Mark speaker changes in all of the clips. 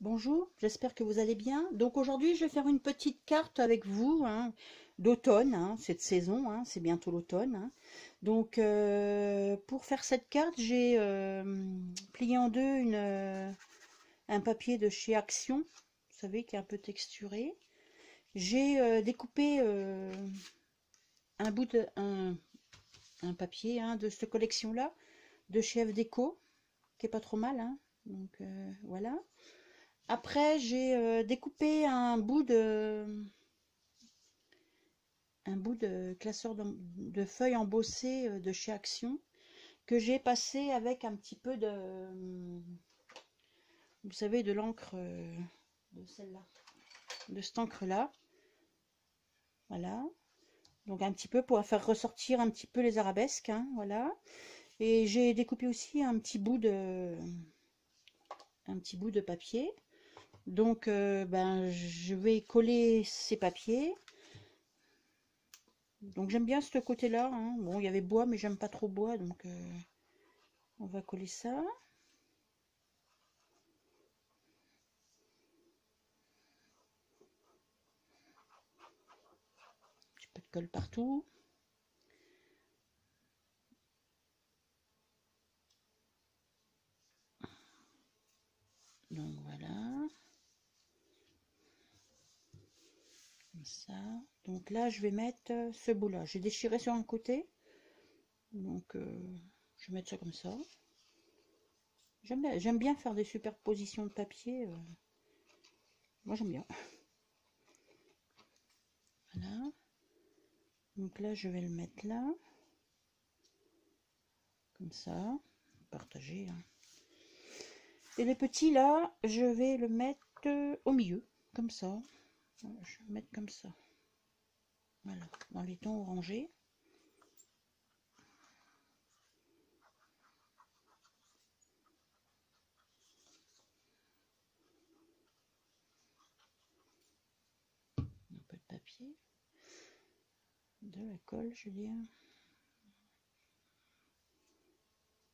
Speaker 1: Bonjour, j'espère que vous allez bien. Donc aujourd'hui, je vais faire une petite carte avec vous d'automne, cette saison, c'est bientôt l'automne. Donc pour faire cette carte, j'ai plié en deux un papier de chez Action, vous savez, qui est un peu texturé. J'ai découpé un bout de un papier de cette collection-là, de chez FDeco, qui est pas trop mal. Donc voilà. Après, j'ai découpé un bout de classeur de feuilles embossées de chez Action que j'ai passé avec un petit peu vous savez, de l'encre de celle-là, de cette encre-là. Voilà. Donc un petit peu pour faire ressortir un petit peu les arabesques, voilà. Et j'ai découpé aussi un petit bout de papier. Donc je vais coller ces papiers. Donc j'aime bien ce côté-là. Bon, il y avait bois, mais j'aime pas trop bois, donc on va coller ça. Un petit peu de colle partout. Donc voilà. Comme ça. Donc là, je vais mettre ce bout-là. J'ai déchiré sur un côté. Donc je vais mettre ça comme ça. J'aime bien faire des superpositions de papier. Moi, j'aime bien. Voilà. Donc là, je vais le mettre là. Comme ça. Partager. Et le petit là, je vais le mettre au milieu. Comme ça. Voilà, je vais le mettre comme ça. Voilà. Dans les tons orangés. Un peu de papier. De la colle, je veux dire.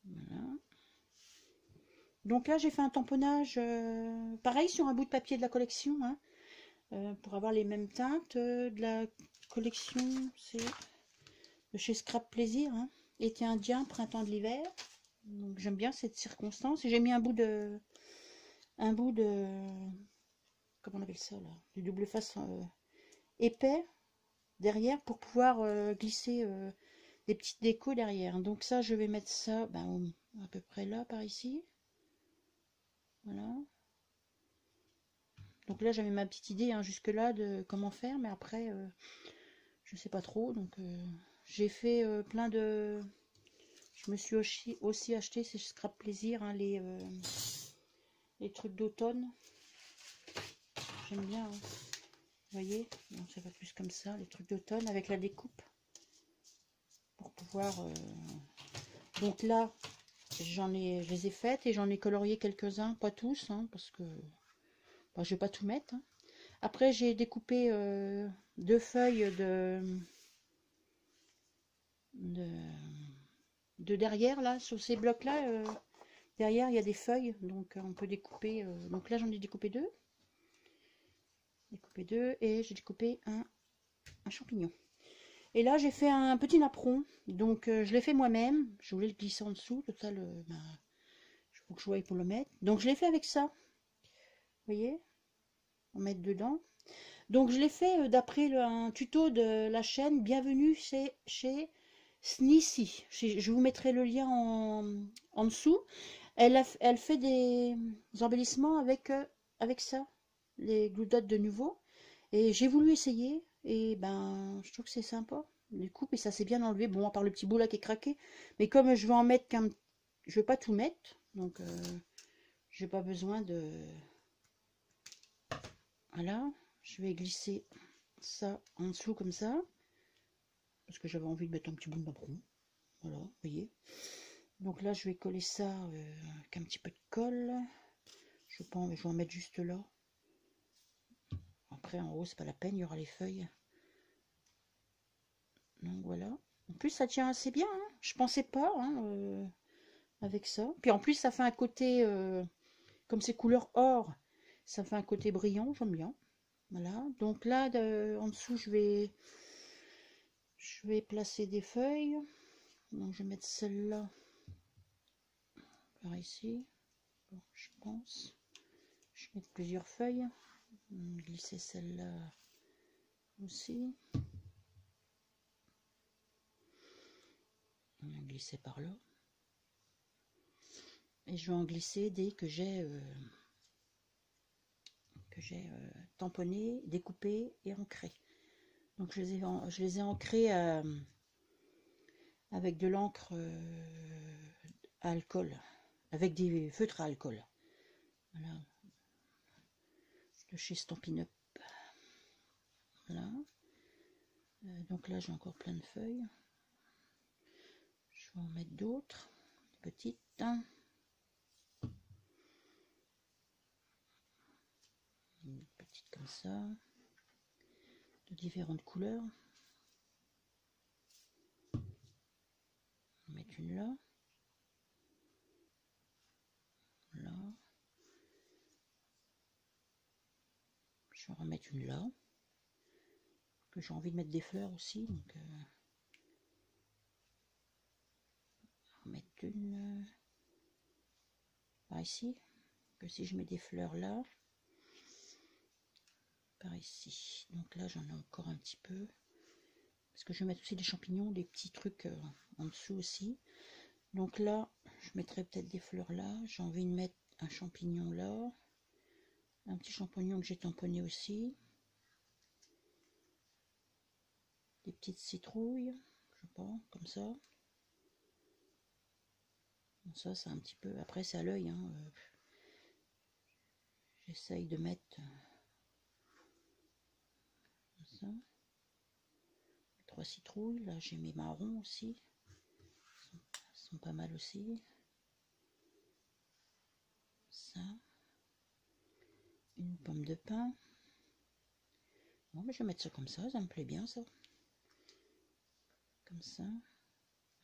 Speaker 1: Voilà. Donc là, j'ai fait un tamponnage pareil sur un bout de papier de la collection, pour avoir les mêmes teintes de la collection. C'est de chez Scrap Plaisir, été indien, printemps de l'hiver. Donc j'aime bien cette circonstance. Et j'ai mis un bout de comment on appelle ça là, du double face épais derrière pour pouvoir glisser des petites décos derrière. Donc ça, je vais mettre ça à peu près là, par ici. Voilà. Donc là, j'avais ma petite idée jusque là de comment faire, mais après, je sais pas trop. Donc j'ai fait plein de... Je me suis aussi acheté ces Scrap Plaisir, les trucs d'automne. J'aime bien. Vous voyez, bon, ça va plus comme ça, les trucs d'automne avec la découpe. Pour pouvoir... Donc là, je les ai faites et j'en ai colorié quelques-uns, pas tous, parce que je vais pas tout mettre. Après, j'ai découpé deux feuilles de derrière, là, sur ces blocs-là. Derrière, il y a des feuilles, donc on peut découper. Donc là, j'en ai découpé deux. Et j'ai découpé un champignon. Et là, j'ai fait un petit napperon. Donc, je l'ai fait moi-même. Je voulais le glisser en dessous. Total, il faut que je voie pour le mettre. Donc, je l'ai fait avec ça. Vous voyez? On va mettre dedans. Donc, je l'ai fait d'après un tuto de la chaîne Bienvenue chez Sneezy. Je vous mettrai le lien en dessous. Elle fait des embellissements avec ça, les Glue Dots de nouveau. Et j'ai voulu essayer. Et je trouve que c'est sympa. Du coup, et ça s'est bien enlevé. Bon, à part le petit bout là qui est craqué. Mais comme je vais en mettre je vais pas tout mettre. Donc, j'ai pas besoin de... Voilà. Je vais glisser ça en dessous comme ça. Parce que j'avais envie de mettre un petit bout de napperon. Voilà, vous voyez. Donc là, je vais coller ça avec un petit peu de colle. Je pense, je vais en mettre juste là. Après, en haut, c'est pas la peine, il y aura les feuilles. Donc voilà. En plus, ça tient assez bien. Je pensais pas avec ça. Puis en plus, ça fait un côté, comme c'est couleur or, Ça fait un côté brillant, j'aime bien. Voilà, donc là, en dessous, je vais placer des feuilles. Donc, je vais mettre celle-là par ici. Bon, je pense. Je vais mettre plusieurs feuilles. Glisser celle-là aussi. On va glisser par là. Et je vais en glisser dès que j'ai tamponné, découpé et ancré. Donc je les ai ancrés avec de l'encre à alcool, avec des feutres à alcool. Voilà. De chez Stampin' Up. Voilà. Donc là j'ai encore plein de feuilles. Je vais en mettre d'autres, petites. Une petite comme ça, de différentes couleurs. On va mettre une là. Là. Je vais en remettre une là. Que j'ai envie de mettre des fleurs aussi. Donc, on va mettre une par ici. Que si je mets des fleurs là. Par ici. Donc là, j'en ai encore un petit peu. Parce que je vais mettre aussi des champignons, des petits trucs en dessous aussi. Donc là, je mettrai peut-être des fleurs là. J'ai envie de mettre un champignon là. Un petit champignon que j'ai tamponné aussi. Des petites citrouilles. Je sais pas, comme ça. Bon, ça, c'est un petit peu... Après, c'est à l'œil. Hein. J'essaye de mettre... comme ça. 3 citrouilles. Là, j'ai mes marrons aussi. Ils sont pas mal aussi. Ça. Une pomme de pin. Bon, mais je vais mettre ça comme ça me plaît bien ça. Comme ça.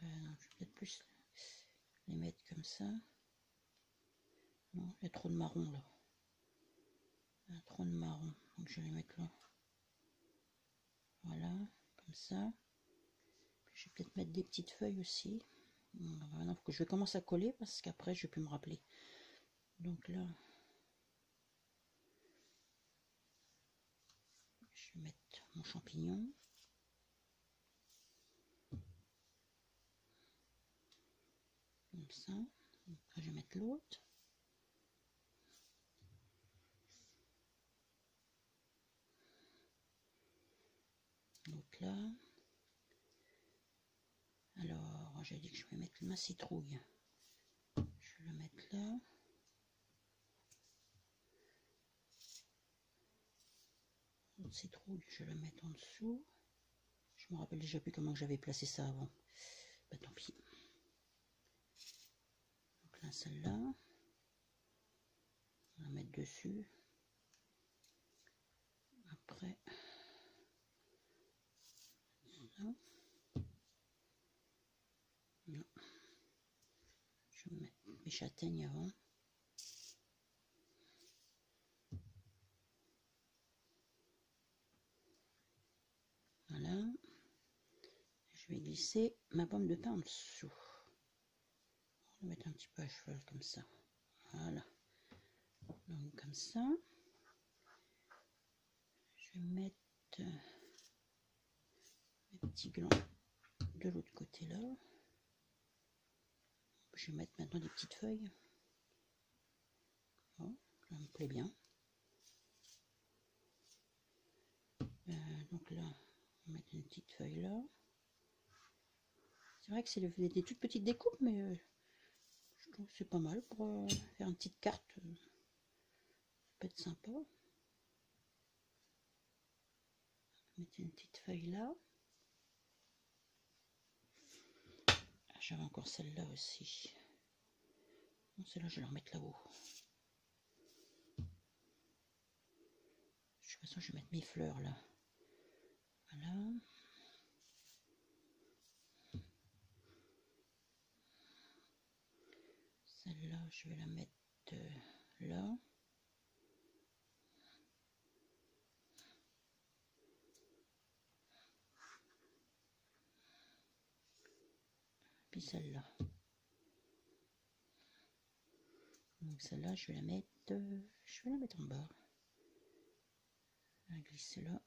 Speaker 1: Non, je vais peut-être plus les mettre comme ça. Non, il y a trop de marron là. Il y a trop de marron, donc je vais les mettre là. Voilà, comme ça. Puis je vais peut-être mettre des petites feuilles aussi. Maintenant, il faut que je commence à coller parce qu'après je vais plus me rappeler. Donc là, je vais mettre mon champignon. Comme ça. Donc là, je vais mettre l'autre. Donc là. Alors, j'ai dit que je vais mettre ma citrouille. Je vais le mettre là. L'autre citrouille, je vais le mettre en dessous. Je me rappelle déjà plus comment j'avais placé ça avant. Bah tant pis. Donc là, celle-là. On va la mettre dessus. Après, ça. Non. Je vais mettre mes châtaignes avant. Voilà. Je vais glisser ma pomme de pin en dessous. On va mettre un petit peu à cheval comme ça. Voilà. Donc comme ça. Je vais mettre mes petits glands de l'autre côté là. Je vais mettre maintenant des petites feuilles. Oh, ça me plaît bien. Donc là, on va mettre une petite feuille là. C'est vrai que c'est des toutes petites découpes, mais je trouve que c'est pas mal pour faire une petite carte. Ça peut être sympa. Mettre une petite feuille là. Ah, j'avais encore celle-là aussi. Bon, celle-là, je vais la remettre là-haut. De toute façon, je vais mettre mes fleurs là. Voilà. Celle-là, je vais la mettre là. puis celle-là. Donc celle-là, je vais la mettre en bas. Je vais la glisser là.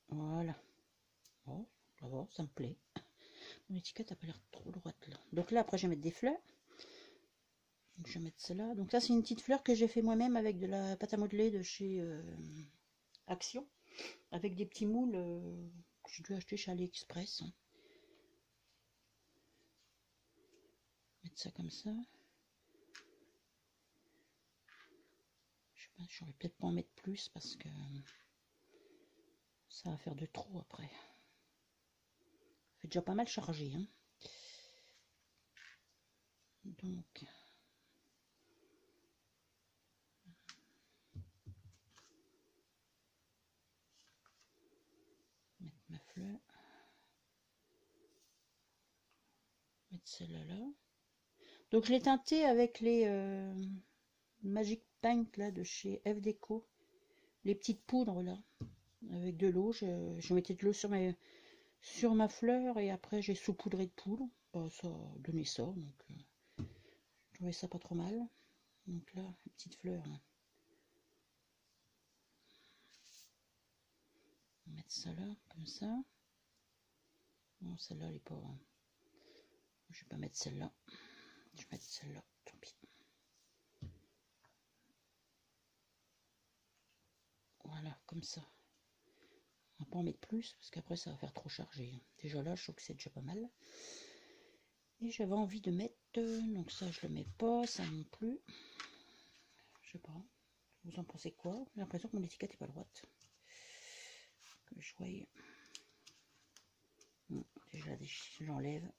Speaker 1: Voilà. Bon, ça va, ça me plaît. Mon étiquette n'a pas l'air trop droite là. Donc là, après, je vais mettre des fleurs. Donc, je vais mettre celle-là. Donc là, c'est une petite fleur que j'ai fait moi-même avec de la pâte à modeler de chez Action. Avec des petits moules que j'ai dû acheter chez AliExpress. Mettre ça comme ça. Je sais pas, j'aurais peut-être pas en mettre plus parce que ça va faire de trop après. Ça fait déjà pas mal chargé. Hein. Donc, mettre ma fleur. Mettre celle-là là. Donc je l'ai teinté avec les Magic Paint là de chez F Déco. Les petites poudres là. Avec de l'eau. Je mettais de l'eau sur ma fleur et après j'ai saupoudré de poudre. Bah, ça a donné ça. Donc je trouvais ça pas trop mal. Donc là, une petite fleur. Là. On va mettre ça là, comme ça. Non, celle-là, elle est pas... Je vais pas mettre celle-là. Je vais mettre celle-là, tant pis. Voilà, comme ça. On va pas en mettre plus, parce qu'après, ça va faire trop chargé. Déjà là, je trouve que c'est déjà pas mal. Et j'avais envie de mettre... donc ça, je le mets pas, ça non plus. Je sais pas. Vous en pensez quoi? J'ai l'impression que mon étiquette est pas droite. Que je voyais... Déjà, j'enlève.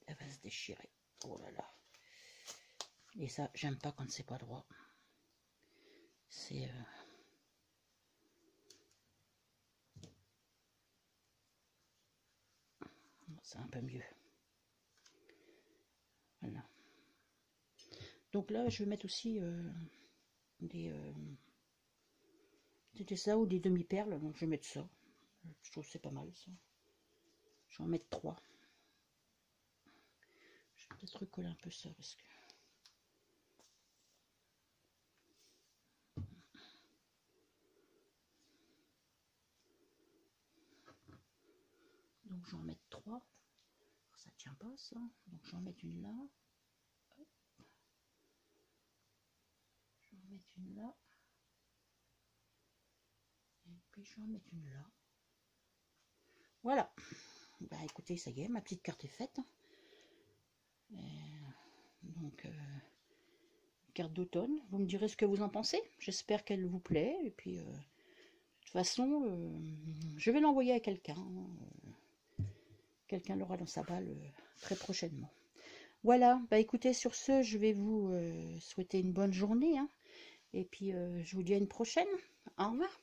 Speaker 1: Elle va se déchirer. Oh là là. Et ça, j'aime pas quand c'est pas droit. C'est... c'est un peu mieux. Voilà. Donc là, je vais mettre aussi c'était ça ou des demi-perles. Donc je vais mettre ça. Je trouve que c'est pas mal ça. Je vais en mettre 3. Je vais peut-être recoller un peu ça parce que... Donc je vais en mettre 3. Ça tient pas ça. Donc je vais en mettre une là. Je vais en mettre une là. Et puis je vais en mettre une là. Voilà. Bah écoutez, ça y est, ma petite carte est faite. Donc, carte d'automne. Vous me direz ce que vous en pensez. J'espère qu'elle vous plaît. Et puis, de toute façon, je vais l'envoyer à quelqu'un. Quelqu'un l'aura dans sa balle très prochainement. Voilà. Bah écoutez, sur ce, je vais vous souhaiter une bonne journée. Hein. Et puis, je vous dis à une prochaine. Au revoir.